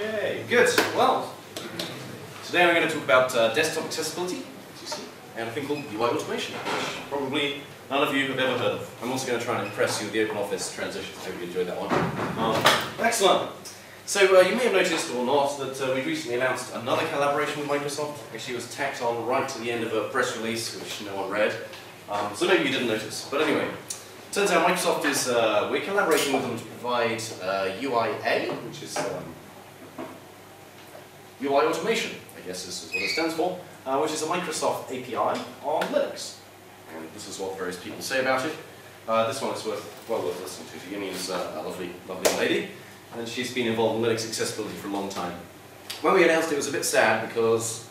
Okay, good. Well, today I'm going to talk about desktop accessibility, as you see, and a thing called UI automation, which probably none of you have ever heard of. I'm also going to try and impress you with the OpenOffice transition. I hope you enjoyed that one. Excellent. So you may have noticed or not that we recently announced another collaboration with Microsoft. Actually, it was tacked on right to the end of a press release, which no one read. So maybe you didn't notice. But anyway, turns out Microsoft is, we're collaborating with them to provide UIA, which is UI automation, I guess is what it stands for, which is a Microsoft API on Linux. And this is what various people say about it. This one is well worth listening to. Yimi's a lovely lady, and she's been involved in Linux accessibility for a long time. When we announced it, it was a bit sad because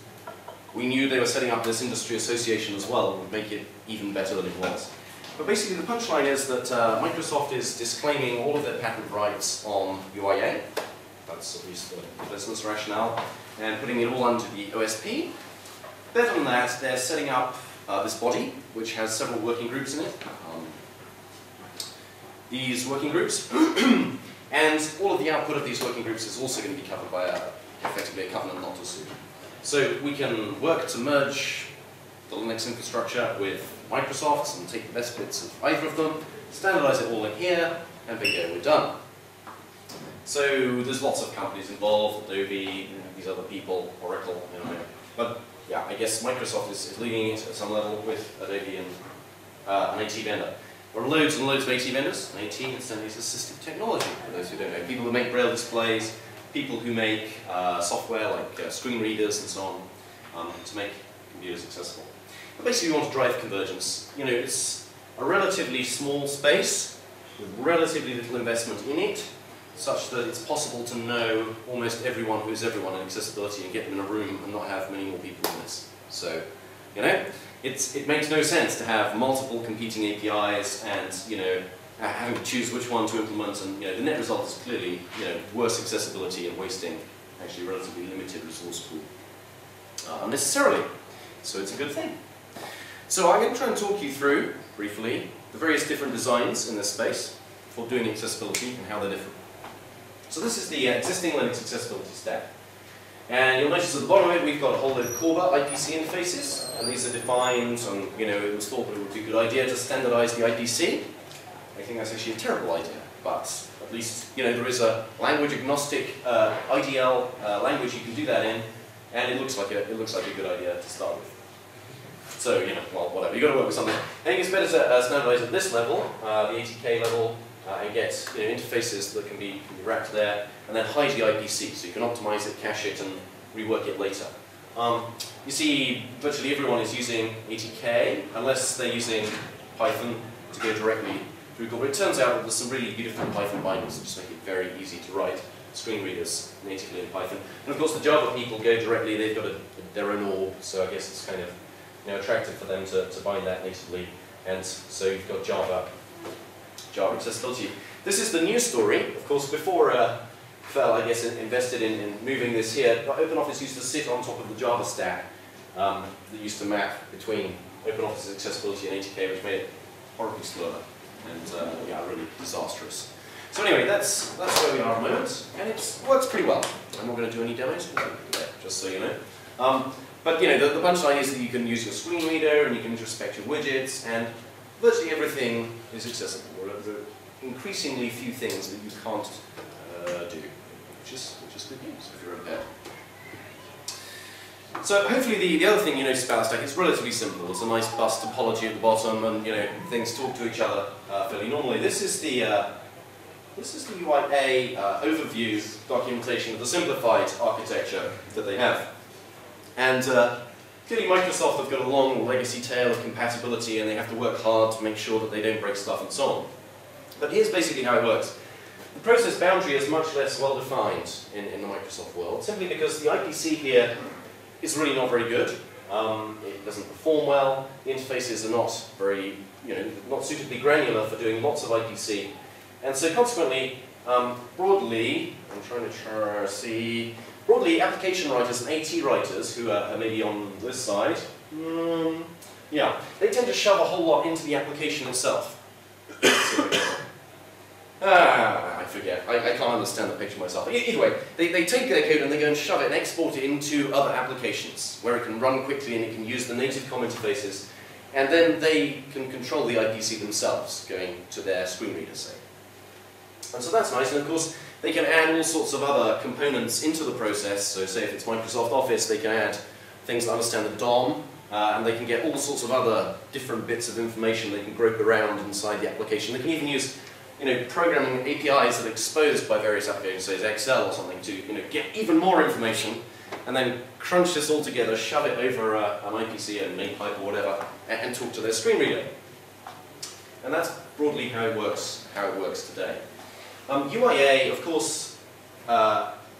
we knew they were setting up this industry association as well, and would make it even better than it was. But basically the punchline is that Microsoft is disclaiming all of their patent rights on UIA. That's at least the business rationale, and putting it all under the OSP. Better than that, they're setting up this body, which has several working groups in it. These working groups, and all of the output of these working groups is also going to be covered by effectively a covenant not to sue. So we can work to merge the Linux infrastructure with Microsoft's and take the best bits of either of them, standardize it all in here, and bingo, we're done. So there's lots of companies involved, Adobe, these other people, Oracle, but yeah, I guess Microsoft is leading it at some level with Adobe and an AT vendor. There are loads and loads of AT vendors, and AT incidentally is assistive technology, for those who don't know. People who make braille displays, people who make software like screen readers and so on, to make computers accessible. But basically we want to drive convergence. You know, it's a relatively small space with relatively little investment in it, such that it's possible to know almost everyone who's everyone in accessibility and get them in a room and not have many more people in this. So, you know, it makes no sense to have multiple competing APIs and, you know, having to choose which one to implement, and, you know, the net result is clearly, you know, worse accessibility and wasting actually relatively limited resource pool unnecessarily. So it's a good thing. So I'm going to try and talk you through, briefly, the various different designs in this space for doing accessibility and how they're different. So this is the existing Linux accessibility stack. And you'll notice at the bottom of it we've got a whole load of Corba IPC interfaces, and these are defined, and you know, it was thought that it would be a good idea to standardize the IPC. I think that's actually a terrible idea, but at least, you know, there is a language agnostic IDL language you can do that in, and it looks like a good idea to start with. So, you know, well, whatever, you've got to work with something. I think it's better to standardize at this level, the ATK level, and get, you know, interfaces that can be wrapped there, and then hide the IPC, so you can optimize it, cache it, and rework it later. You see, virtually everyone is using ATK, unless they're using Python to go directly through Corba. It turns out that there's some really beautiful Python bindings that just make it very easy to write screen readers natively in Python. And of course, the Java people go directly, they've got their own org, so I guess it's kind of, you know, attractive for them to bind that natively, and so you've got Java accessibility. This is the news story. Of course, before Fell, I guess, invested in moving this here, OpenOffice used to sit on top of the Java stack that used to map between OpenOffice accessibility and ATK, which made it horribly slow and yeah, really disastrous. So anyway, that's where we are at the moment, and it works pretty well. I'm not going to do any demos, just so you know. But you know, the punchline is that you can use your screen reader and you can introspect your widgets, and virtually everything is accessible. There are increasingly few things that you can't do, which is good news if you're impaired. So hopefully the other thing you notice about the stack is relatively simple. It's a nice bus topology at the bottom, and you know, things talk to each other fairly normally. This is the UIA overview documentation of the simplified architecture that they have. And clearly Microsoft have got a long legacy tail of compatibility, and they have to work hard to make sure that they don't break stuff and so on. But here's basically how it works. The process boundary is much less well defined in the Microsoft world, simply because the IPC here is really not very good. It doesn't perform well. The interfaces are not very, you know, not suitably granular for doing lots of IPC. And so consequently, broadly, I'm trying to see, broadly application writers and AT writers, who are maybe on this side, yeah, they tend to shove a whole lot into the application itself. I forget. I can't understand the picture myself. Either way, they take their code and they go and shove it and export it into other applications where it can run quickly and it can use the native COM interfaces, and then they can control the IPC themselves, going to their screen reader, say. And so that's nice, and of course they can add all sorts of other components into the process. So say if it's Microsoft Office, they can add things that understand the DOM, and they can get all sorts of other different bits of information they can grope around inside the application. They can even use programming APIs that are exposed by various applications, say Excel or something, to get even more information, and then crunch this all together, shove it over an IPC, a main pipe or whatever, and talk to their screen reader. And that's broadly how it works today. UIA, of course,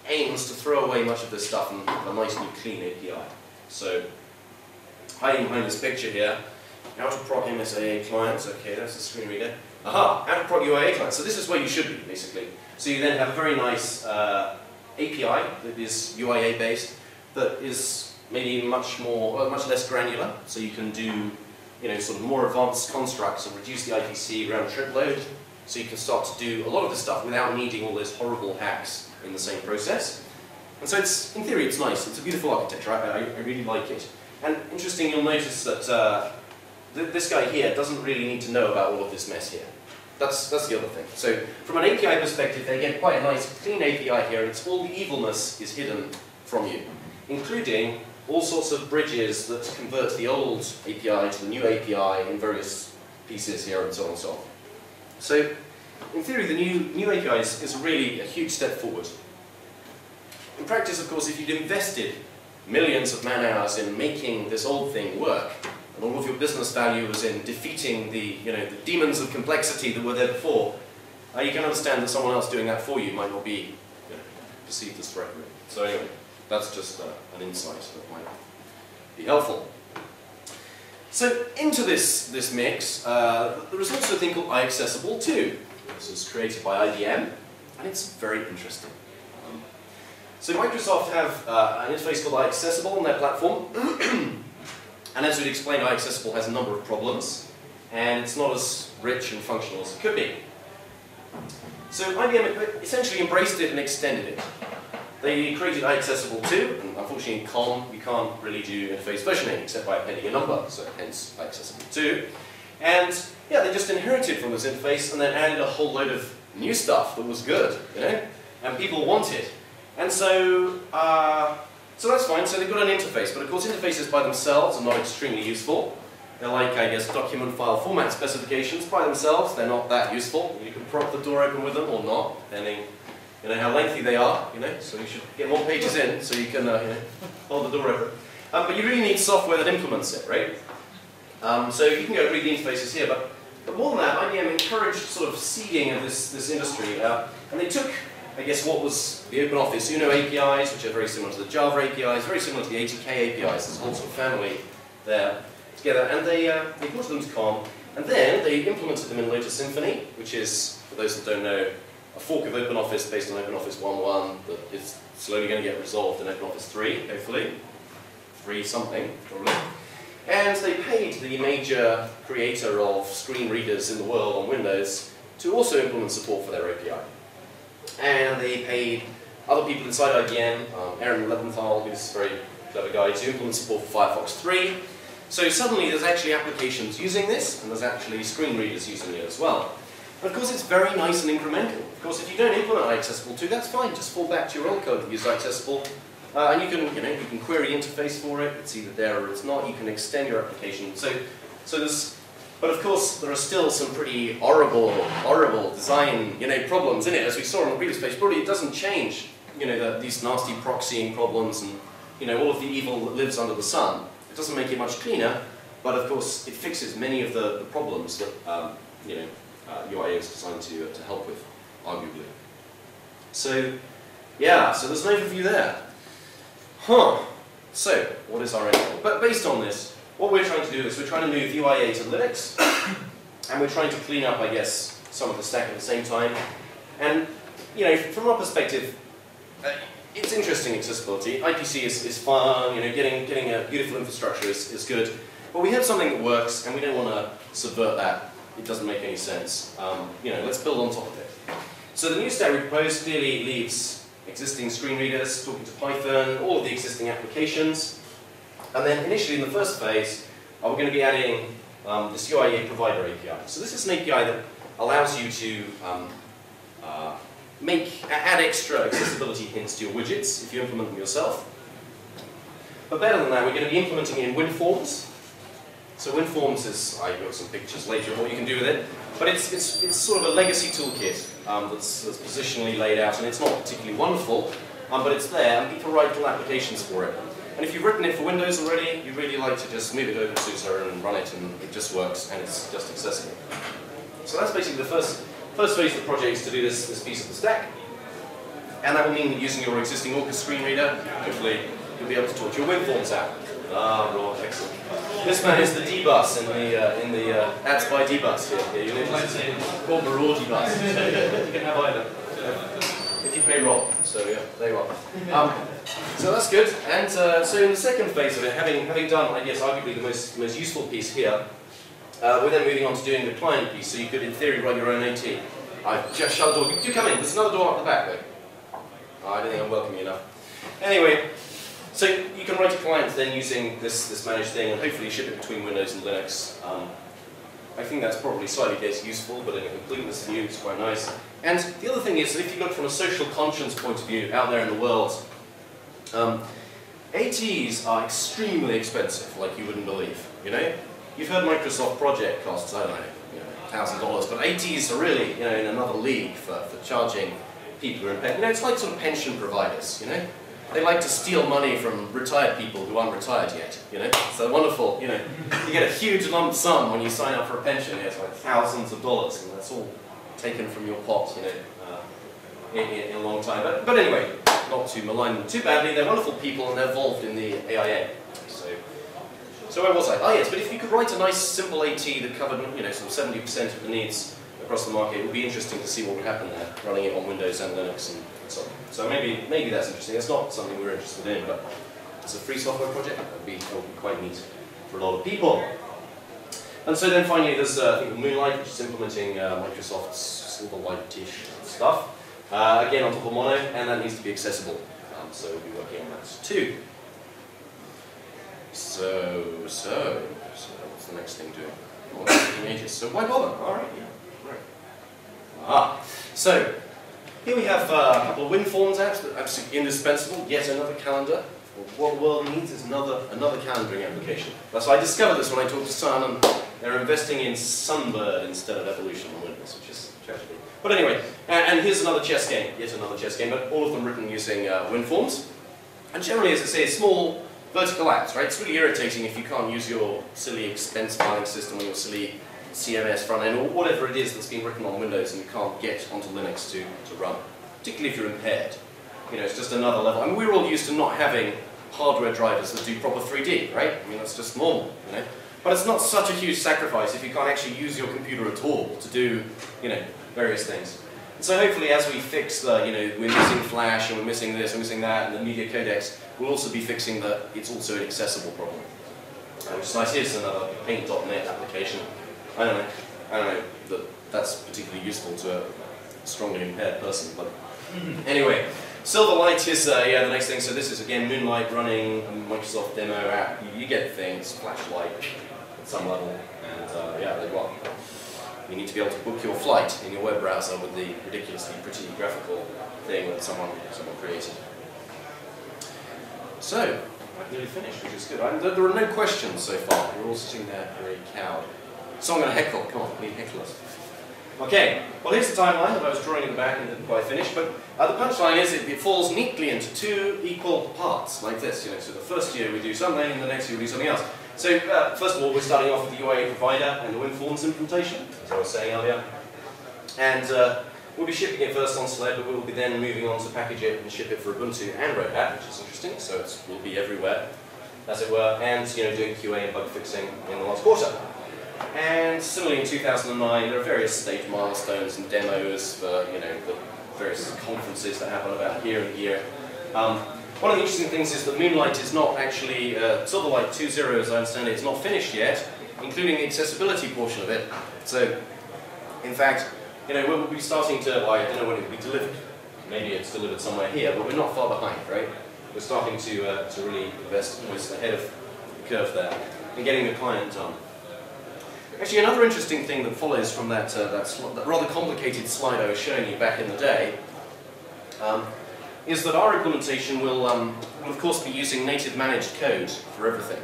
aims to throw away much of this stuff in a nice new clean API. So, hiding behind this picture here, how to proc MSAA clients, okay, that's the screen reader. Aha, how to proc UIA clients. So this is where you should be, basically. So you then have a very nice API that is UIA based, that is maybe much less granular. So you can do, sort of more advanced constructs and reduce the IPC round trip load. So you can start to do a lot of this stuff without needing all those horrible hacks in the same process. And so it's, in theory, it's nice. It's a beautiful architecture. I really like it. And interesting, you'll notice that this guy here doesn't really need to know about all of this mess here. That's the other thing. So from an API perspective, they get quite a nice clean API here, and it's all the evilness is hidden from you, including all sorts of bridges that convert the old API to the new API in various pieces here, and so on and so on. So in theory, the new API is really a huge step forward. In practice, of course, if you'd invested millions of man-hours in making this old thing work, and all of your business value was in defeating the demons of complexity that were there before, you can understand that someone else doing that for you might not be perceived as threatening. So anyway, that's just an insight that might be helpful. So into this mix, there is also a thing called iAccessible2. This was created by IBM, and it's very interesting. So Microsoft have an interface called iAccessible on their platform. And as we'd explained, iAccessible has a number of problems, and it's not as rich and functional as it could be. So IBM essentially embraced it and extended it. They created iAccessible2, and unfortunately in COM you can't really do interface versioning except by appending a number, so hence iAccessible2. And yeah, they just inherited from this interface and then added a whole load of new stuff that was good, and people wanted. And so that's fine, so they've got an interface, but of course interfaces by themselves are not extremely useful. They're like, I guess, document file format specifications by themselves. They're not that useful. You can prop the door open with them or not, depending how lengthy they are, so you should get more pages in so you can hold the door open. But you really need software that implements it, right? So you can go read the interfaces here, but more than that, IBM encouraged sort of seeding of this industry, and they took, I guess, what was the OpenOffice Uno APIs, which are very similar to the Java APIs, very similar to the ATK APIs, this whole sort of family there together, and they ported them to COM, and then they implemented them in Lotus Symphony, which is, for those that don't know, a fork of OpenOffice based on OpenOffice 1.1 that is slowly going to get resolved in OpenOffice 3, hopefully. 3 something, probably. And they paid the major creator of screen readers in the world on Windows to also implement support for their API. And they paid other people inside IBM, Aaron Leventhal, who's a very clever guy, to implement support for Firefox 3. So suddenly there's actually applications using this, and there's actually screen readers using it as well. And of course it's very nice and incremental. Of course if you don't implement iAccessible2, that's fine, just fall back to your old code that uses iAccessible, and you can query the interface for it, it's either there or it's not, you can extend your application. So there's, but of course there are still some pretty horrible design problems in it, as we saw on the previous page. Probably it doesn't change these nasty proxying problems and all of the evil that lives under the sun. It doesn't make it much cleaner, but of course it fixes many of the problems that UIA is designed to help with, arguably. So yeah, so there's an overview there. So what is our end goal? But based on this, what we're trying to do is we're trying to move UIA to Linux, and we're trying to clean up, I guess, some of the stack at the same time. And from our perspective, it's interesting accessibility. IPC is fun. Getting a beautiful infrastructure is good. But we have something that works, and we don't want to subvert that. It doesn't make any sense. Let's build on top of it. So the new stack we propose clearly leaves existing screen readers, talking to Python, all of the existing applications. And then initially in the first phase, we're going to be adding this UI provider API. So this is an API that allows you to add extra accessibility hints to your widgets if you implement them yourself. But better than that, we're going to be implementing it in Winforms. So Winforms is, I've got some pictures later of what you can do with it, but it's sort of a legacy toolkit that's positionally laid out, and it's not particularly wonderful, but it's there, and people write little applications for it. And if you've written it for Windows already, you really like to just move it to OpenSUSE and run it, and it just works, and it's just accessible. So that's basically the first phase of the project, is to do this piece of the stack. And that will mean using your existing Orca screen reader, hopefully you'll be able to talk to your Winforms app. Ah, right, excellent. This man is the D-bus in the apps by D-bus here. You know, it's called the raw D-bus. You can have either. If you pay raw. So yeah, there you are. So that's good. And so in the second phase of it, having done, I guess, arguably the most useful piece here, we're then moving on to doing the client piece. So you could, in theory, run your own AT. I've just shut the door. Do come in. There's another door up the back, though. Oh, I don't think I'm welcoming you enough. Anyway, so you can write a client then using this managed thing and hopefully ship it between Windows and Linux. I think that's probably slightly less useful, but in a completeness view, it's quite nice. And the other thing is that if you look from a social conscience point of view out there in the world, ATs are extremely expensive, like you wouldn't believe. You know, you've heard Microsoft project costs, I don't know, $1,000, but ATs are really, in another league for charging people who are in pension. It's like sort of pension providers. They like to steal money from retired people who aren't retired yet. So wonderful. You get a huge lump sum when you sign up for a pension. It's like thousands of dollars, and that's all taken from your pot. In a long time. But anyway, not to malign them too badly. They're wonderful people, and they're involved in the AIA. So where was I? Oh yes, but if you could write a nice simple AT that covered, sort of 70% of the needs across the market, it would be interesting to see what would happen there, running it on Windows and Linux and so on. So maybe that's interesting. It's not something we're interested in, but it's a free software project. That would be quite neat for a lot of people. And so then finally there's I think Moonlight, which is implementing Microsoft's Silverlight-ish stuff. Again on top of Mono, and that needs to be accessible. So we'll be working on that too. So what's the next thing doing? Oh, so why bother? All right, yeah, right. So here we have a couple of Winforms apps that are absolutely indispensable. Yet another calendar. What the world needs is another calendaring application. That's why I discovered this when I talked to Sun, and they're investing in Sunbird instead of Evolution on Windows, which is a tragedy. But anyway, and here's another chess game. Yet another chess game, but all of them written using Winforms. And generally, as I say, small vertical apps, right? It's really irritating if you can't use your silly expense filing system or your silly CMS front end or whatever it is that's been written on Windows and you can't get onto Linux to run, particularly if you're impaired. It's just another level. I mean, we're all used to not having hardware drivers that do proper 3D, right? I mean, that's just normal, But it's not such a huge sacrifice if you can't actually use your computer at all to do, various things. So hopefully as we fix the, we're missing Flash and we're missing this, we're missing that, and the media codecs, we'll also be fixing the it's also an accessible problem. Which is nice. Here's another paint.net application. I don't know that that's particularly useful to a strongly impaired person, but anyway. Silverlight is the next thing. So this is again Moonlight running a Microsoft demo app. You get things, flashlight at some level, and yeah, there you are. You need to be able to book your flight in your web browser with the ridiculously pretty graphical thing that someone created. So, I've nearly finished, which is good. There are no questions so far. You're all sitting there very cowed. So I'm going to heckle. Come on, we need hecklers. Okay, well here's the timeline that I was drawing in the back and didn't quite finish, but the punchline is it falls neatly into two equal parts, like this. So the first year we do something, and the next year we do something else. So first of all, we're starting off with the UA provider and the Winforms implementation, as I was saying earlier. And we'll be shipping it first on Sled, but we'll be then moving on to package it and ship it for Ubuntu and Red Hat, which is interesting. So it will be everywhere, as it were, and doing QA and bug fixing in the last quarter. And similarly in 2009, there are various stage milestones and demos for the various conferences that happen about here and here. One of the interesting things is that Moonlight is not actually, Silverlight 2.0 as I understand it, is not finished yet, including the accessibility portion of it. So, in fact, you know, we'll be starting to, well, I don't know when it will be delivered. Maybe it's delivered somewhere here, but we're not far behind, right? We're starting to really invest almost ahead of the curve there and getting the client done. Actually, another interesting thing that follows from that rather complicated slide I was showing you back in the day is that our implementation will of course be using native managed code for everything.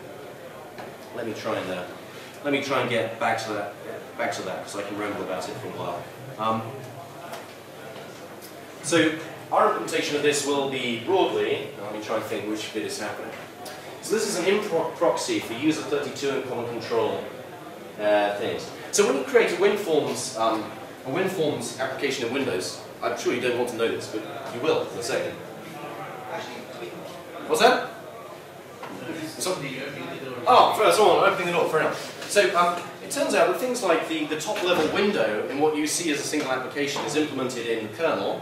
Let me try and get back to that because I can ramble about it for a while. So our implementation of this will be broadly, let me try and think which bit is happening. So this is an improc proxy for user 32 and common control things. So when you create a Winforms application in Windows, I'm sure you don't want to know this, but you will in a second. What's that? Oh, first one, opening the door, fair enough. So it turns out that things like the top level window in what you see as a single application is implemented in the kernel,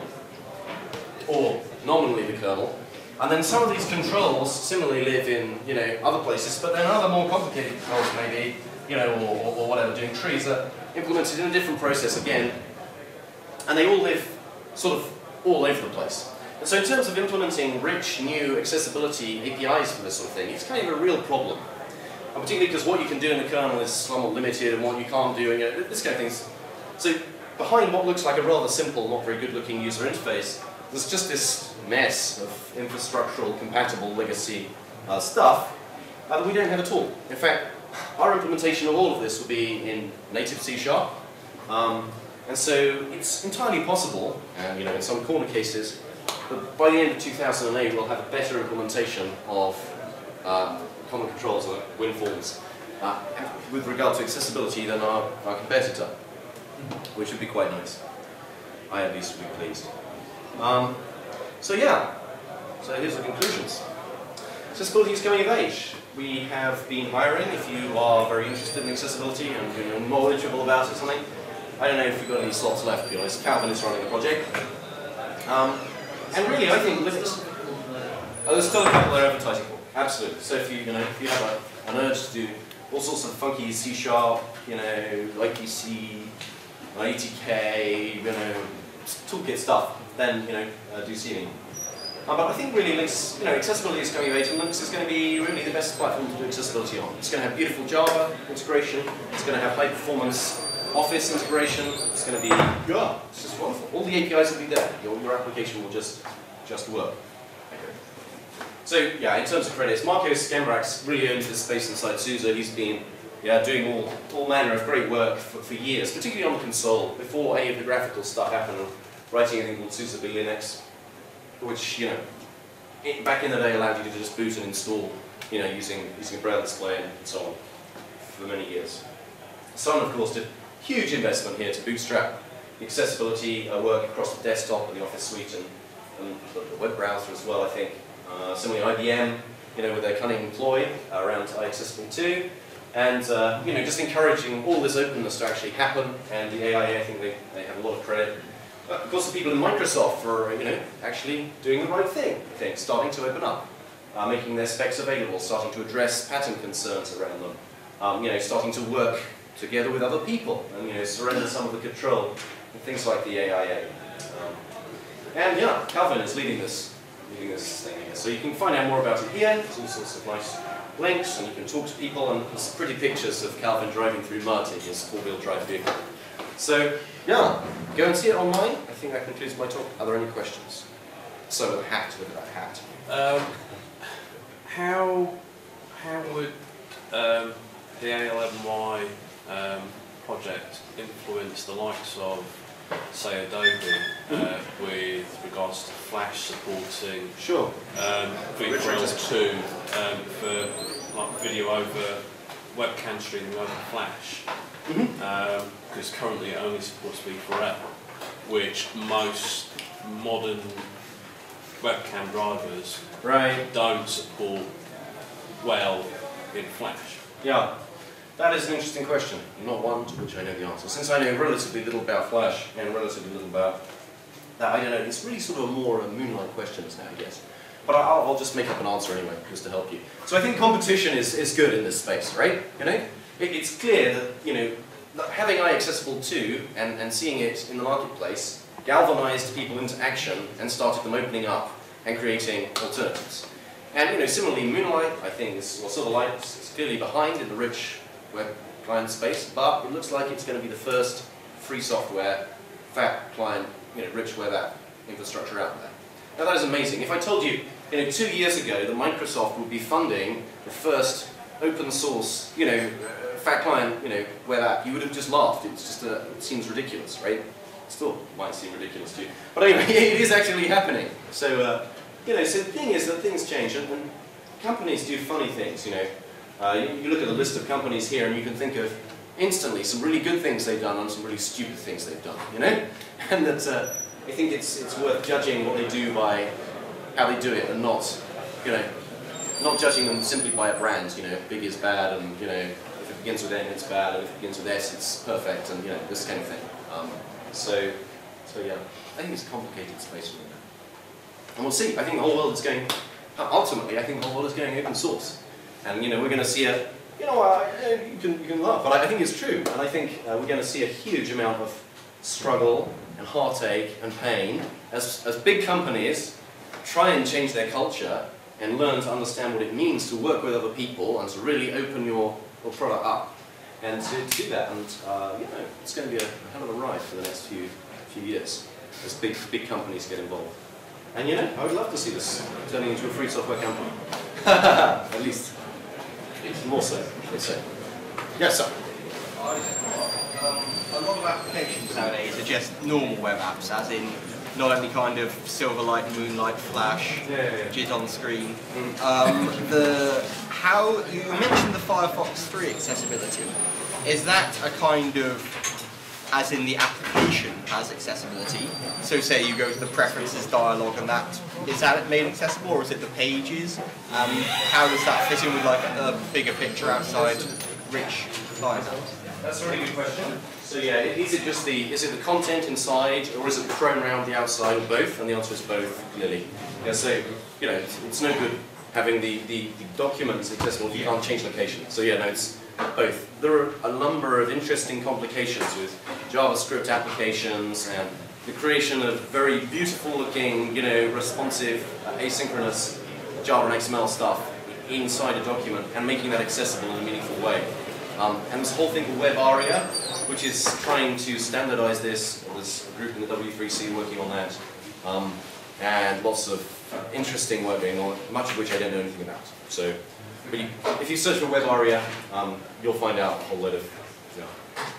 or nominally the kernel, and then some of these controls similarly live in, you know, other places, but then other more complicated controls maybe, you know, or whatever, doing trees are implemented in a different process again, and they all live sort of all over the place. And so in terms of implementing rich, new accessibility APIs for this sort of thing, it's kind of a real problem. And particularly because what you can do in the kernel is somewhat limited, and what you can't do, and you know, this kind of things. So behind what looks like a rather simple, not very good looking user interface, there's just this mess of infrastructural compatible legacy stuff that we don't have at all. In fact, our implementation of all of this will be in native C#. And so it's entirely possible, and you know, in some corner cases, that by the end of 2008 we'll have a better implementation of common controls like Winforms with regard to accessibility than our competitor, which would be quite nice. I at least would be pleased. So yeah, so here's the conclusions. Accessibility is coming of age. We have been hiring, if you are very interested in accessibility and you're knowledgeable about it or something. I don't know if we've got any slots left, to be honest. Calvin is running the project. And really, I think, there's still a couple they're advertising for. Absolutely. So if you have an urge to do all sorts of funky C#, you know, IPC, ATK, you know, toolkit stuff, then, you know, do see me. But I think really Linux, you know, accessibility is coming of age, and Linux is going to be really the best platform to do accessibility on. It's going to have beautiful Java integration. It's going to have high performance Office integration. It's going to be, yeah, it's just wonderful. All the APIs will be there. Your application will just work. Okay. So yeah, in terms of credits, Marcos Gambarax really owns this space inside SUSE. He's been doing all manner of great work for years, particularly on the console, before any of the graphical stuff happened, writing anything called SUSE Linux, which, you know, back in the day allowed you to just boot and install, you know, using a Braille display and so on for many years. Sun, of course, did huge investment here to bootstrap the accessibility work across the desktop and the Office suite and the web browser as well, I think. Similarly, IBM, you know, with their cunning employ around iAccessible 2, and you know, just encouraging all this openness to actually happen. And the AIA, I think they have a lot of credit. Of course, the people in Microsoft for, you know, actually doing the right thing. I think starting to open up, making their specs available, starting to address patent concerns around them. You know, starting to work together with other people, and, you know, surrender some of the control and things like the AIA. And yeah, Calvin is leading this thing here. So you can find out more about it here. There's all sorts of nice links, and you can talk to people, and there's pretty pictures of Calvin driving through mud in his four-wheel drive vehicle. So yeah, go and see it online. I think that concludes my talk. Are there any questions? So with a hat, look at that hat. How would the A11Y project influence the likes of, say, Adobe with regards to Flash supporting Winforms 2 for like video over webcam streaming over Flash? Because currently it only supports V4L, which most modern webcam drivers don't support well in Flash. Yeah. That is an interesting question, not one to which I know the answer. Since I know relatively little about Flash and relatively little about that, I don't know, it's really sort of more a moonlight questions now, I guess. But I'll just make up an answer anyway, just to help you. So I think competition is good in this space, right? You know, it's clear that, you know, having iAccessible 2 and seeing it in the marketplace galvanized people into action and started them opening up and creating alternatives. And similarly, Moonlight, I think, Silverlight is clearly behind in the rich web client space, but it looks like it's going to be the first free software, fat client, rich web app infrastructure out there. Now that is amazing. If I told you, 2 years ago that Microsoft would be funding the first open source, fat client, web app, you would have just laughed. It's just, it seems ridiculous, right? Still might seem ridiculous to you. But anyway, it is actually happening. So, so the thing is that things change, and companies do funny things, You look at the list of companies here and you can think of instantly some really good things they've done and some really stupid things they've done, And that I think it's worth judging what they do by how they do it and not, not judging them simply by a brand, big is bad and, if it begins with N it's bad and if it begins with S it's perfect and, this kind of thing. So yeah, I think it's a complicated space right now. And we'll see. I think the whole world is going, ultimately, I think the whole world is going open source. And, we're going to see a, you can laugh, but I think it's true. And I think we're going to see a huge amount of struggle and heartache and pain as big companies try and change their culture and learn to understand what it means to work with other people and to really open your product up. And to do that, and it's going to be a hell of a ride for the next few years as big companies get involved. And I would love to see this turning into a free software company. At least more so, I'd say. Yes, sir. A lot of applications nowadays are just normal web apps, as in not only kind of Silverlight, Moonlight, Flash, JIT on screen. How you mentioned the Firefox 3 accessibility. Is that a kind of, as in the application has accessibility? So say you go to the preferences dialog and is that made accessible, or is it the pages? How does that fit in with like a bigger picture outside rich client apps? That's a really good question. So yeah, is it the content inside, or is it thrown around the outside, or both? And the answer is both, clearly. Yeah, so it's no good having the documents accessible if you can't change location. So yeah, no, it's both. There are a number of interesting complications with JavaScript applications and the creation of very beautiful looking, responsive, asynchronous Java and XML stuff inside a document and making that accessible in a meaningful way. And this whole thing called Web ARIA, which is trying to standardize this. There's a group in the W3C working on that. And lots of interesting work going on, much of which I don't know anything about. So, but if you search for Web ARIA, you'll find out a whole load of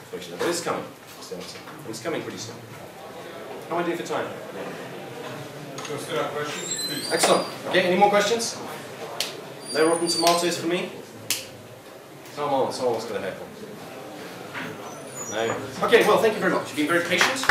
information there. But it's coming. It's coming pretty soon. How am I doing for time? Still have questions? Please. Excellent. Okay, any more questions? No rotten tomatoes for me? Come on, someone's got a headphone. No? Okay, well, thank you very much. You've been very patient.